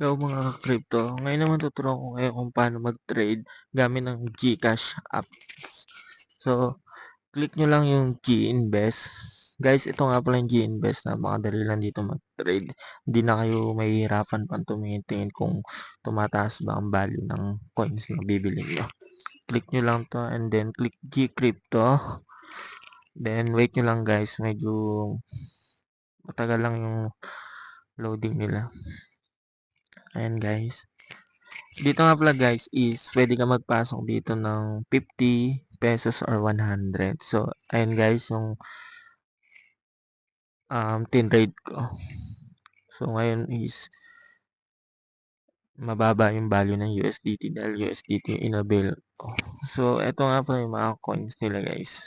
Hello mga crypto. Ngayon naman tuturuan ko kayo kung paano mag-trade gamit ng GCash app. So, click nyo lang yung G-Invest. Guys, ito nga pala yung G-Invest, na makadali lang dito mag-trade. Hindi na kayo mahihirapan pang tumingin kung tumataas ba ang value ng coins na bibili nyo. Click nyo lang to and then click G-Crypto. Then, wait nyo lang guys. Medyo matagal lang yung loading nila. Ayan guys. Dito nga pala guys is pwede ka magpasok dito ng 50 pesos or 100. So, ayun guys yung tin rate ko. So, ngayon is mababa yung value ng USDT dahil USDT yung in-avail ko. So, eto nga pala yung mga coins nila guys.